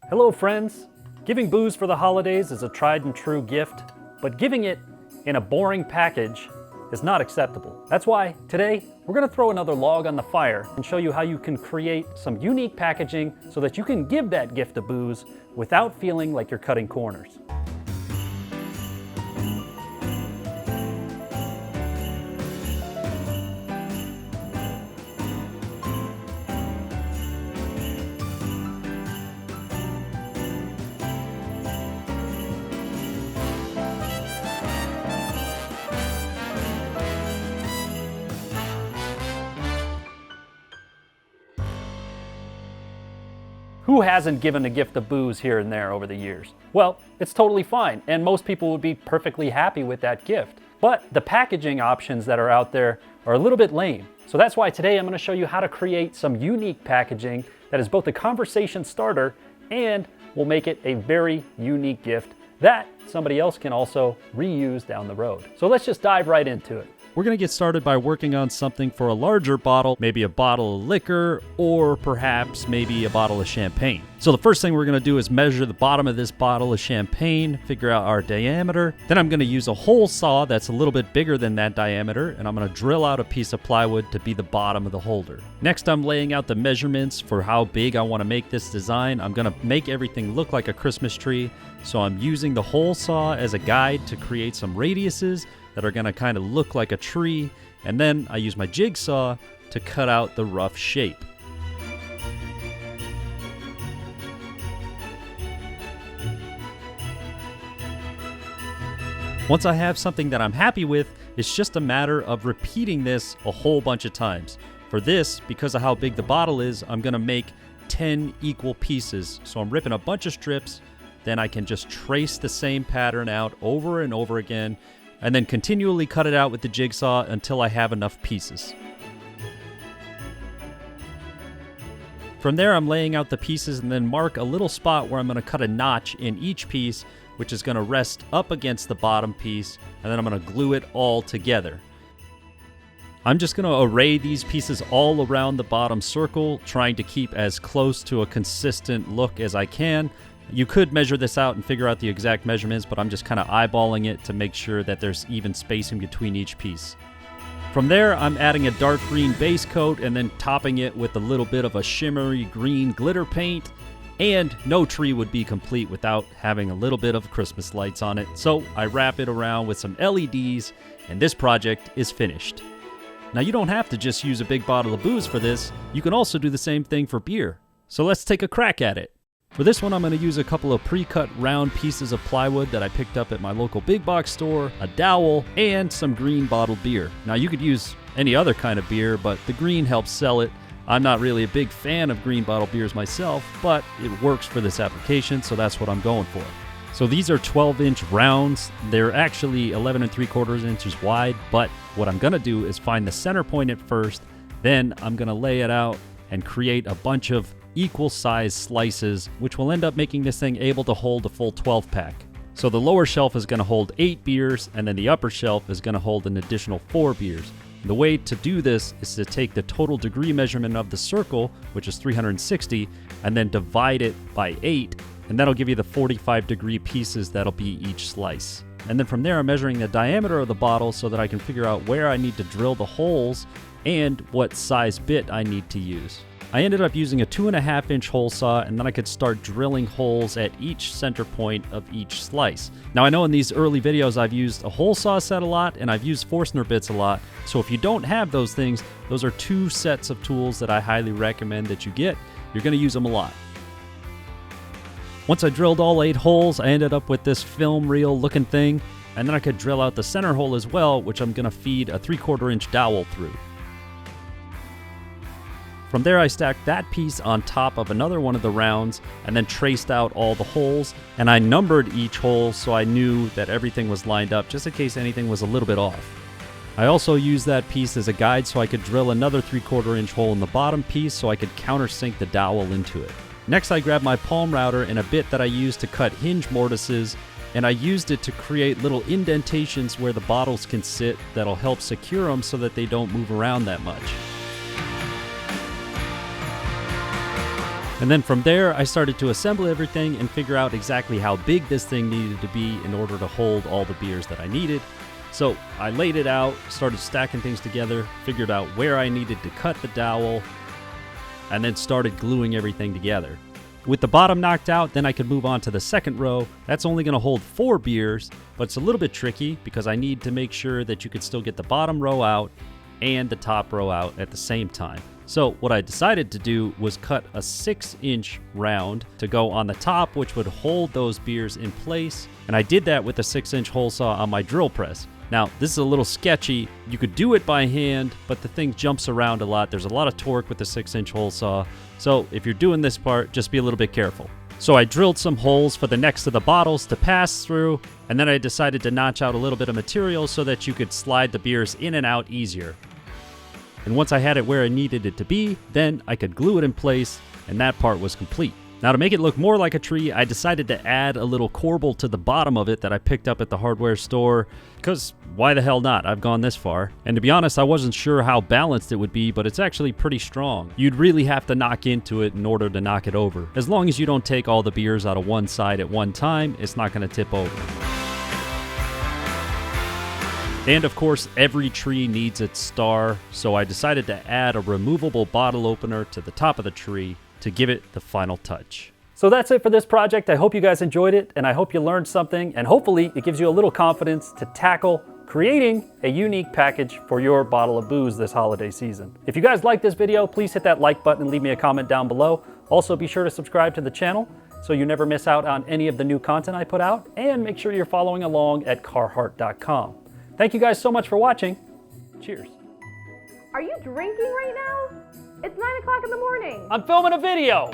Hello friends! Giving booze for the holidays is a tried and true gift, but giving it in a boring package is not acceptable. That's why today we're going to throw another log on the fire and show you how you can create some unique packaging so that you can give that gift of booze without feeling like you're cutting corners. Who hasn't given a gift of booze here and there over the years? Well, it's totally fine, and most people would be perfectly happy with that gift. But the packaging options that are out there are a little bit lame. So that's why today I'm going to show you how to create some unique packaging that is both a conversation starter and will make it a very unique gift that somebody else can also reuse down the road. So let's just dive right into it. We're going to get started by working on something for a larger bottle, maybe a bottle of liquor, or perhaps maybe a bottle of champagne. So the first thing we're going to do is measure the bottom of this bottle of champagne, figure out our diameter. Then I'm going to use a hole saw that's a little bit bigger than that diameter, and I'm going to drill out a piece of plywood to be the bottom of the holder. Next, I'm laying out the measurements for how big I want to make this design. I'm going to make everything look like a Christmas tree, so I'm using the hole saw as a guide to create some radiuses that are going to kind of look like a tree, and then I use my jigsaw to cut out the rough shape. Once I have something that I'm happy with, it's just a matter of repeating this a whole bunch of times. For this, because of how big the bottle is, I'm going to make 10 equal pieces. So I'm ripping a bunch of strips, then I can just trace the same pattern out over and over again, and then continually cut it out with the jigsaw until I have enough pieces. From there, I'm laying out the pieces and then mark a little spot where I'm going to cut a notch in each piece, which is going to rest up against the bottom piece, and then I'm going to glue it all together. I'm just going to array these pieces all around the bottom circle, trying to keep as close to a consistent look as I can. You could measure this out and figure out the exact measurements, but I'm just kind of eyeballing it to make sure that there's even spacing between each piece. From there, I'm adding a dark green base coat and then topping it with a little bit of a shimmery green glitter paint. And no tree would be complete without having a little bit of Christmas lights on it. So I wrap it around with some LEDs, and this project is finished. Now, you don't have to just use a big bottle of booze for this. You can also do the same thing for beer. So let's take a crack at it. For this one, I'm going to use a couple of pre-cut round pieces of plywood that I picked up at my local big box store, a dowel, and some green bottled beer. Now, you could use any other kind of beer, but the green helps sell it. I'm not really a big fan of green bottled beers myself, but it works for this application, so that's what I'm going for. So these are 12-inch rounds. They're actually 11 3/4 inches wide, but what I'm going to do is find the center point at first, then I'm going to lay it out and create a bunch of equal size slices, which will end up making this thing able to hold a full 12-pack. So the lower shelf is going to hold 8 beers, and then the upper shelf is going to hold an additional 4 beers. The way to do this is to take the total degree measurement of the circle, which is 360, and then divide it by 8, and that'll give you the 45-degree pieces that'll be each slice. And then from there, I'm measuring the diameter of the bottle so that I can figure out where I need to drill the holes and what size bit I need to use. I ended up using a 2.5-inch hole saw, and then I could start drilling holes at each center point of each slice. Now, I know in these early videos I've used a hole saw set a lot, and I've used Forstner bits a lot, so if you don't have those things, those are 2 sets of tools that I highly recommend that you get. You're going to use them a lot. Once I drilled all 8 holes, I ended up with this film reel looking thing, and then I could drill out the center hole as well, which I'm going to feed a 3/4-inch dowel through. From there, I stacked that piece on top of another one of the rounds and then traced out all the holes, and I numbered each hole so I knew that everything was lined up just in case anything was a little bit off. I also used that piece as a guide so I could drill another 3/4-inch hole in the bottom piece so I could countersink the dowel into it. Next, I grabbed my palm router and a bit that I used to cut hinge mortises, and I used it to create little indentations where the bottles can sit that'll help secure them so that they don't move around that much. And then from there, I started to assemble everything and figure out exactly how big this thing needed to be in order to hold all the beers that I needed. So I laid it out, started stacking things together, figured out where I needed to cut the dowel, and then started gluing everything together. With the bottom knocked out, then I could move on to the second row. That's only going to hold 4 beers, but it's a little bit tricky because I need to make sure that you could still get the bottom row out and the top row out at the same time. So what I decided to do was cut a 6-inch round to go on the top, which would hold those beers in place. And I did that with a 6-inch hole saw on my drill press. Now, this is a little sketchy. You could do it by hand, but the thing jumps around a lot. There's a lot of torque with the 6-inch hole saw. So if you're doing this part, just be a little bit careful. So I drilled some holes for the necks of the bottles to pass through, and then I decided to notch out a little bit of material so that you could slide the beers in and out easier. And once I had it where I needed it to be, then I could glue it in place, and that part was complete. Now, to make it look more like a tree, I decided to add a little corbel to the bottom of it that I picked up at the hardware store, because why the hell not? I've gone this far. And to be honest, I wasn't sure how balanced it would be, but it's actually pretty strong. You'd really have to knock into it in order to knock it over. As long as you don't take all the beers out of one side at one time, it's not going to tip over. And of course, every tree needs its star, so I decided to add a removable bottle opener to the top of the tree to give it the final touch. So that's it for this project. I hope you guys enjoyed it, and I hope you learned something, and hopefully it gives you a little confidence to tackle creating a unique package for your bottle of booze this holiday season. If you guys like this video, please hit that like button and leave me a comment down below. Also, be sure to subscribe to the channel so you never miss out on any of the new content I put out, and make sure you're following along at carhartt.com. Thank you guys so much for watching. Cheers. Are you drinking right now? It's 9 o'clock in the morning. I'm filming a video.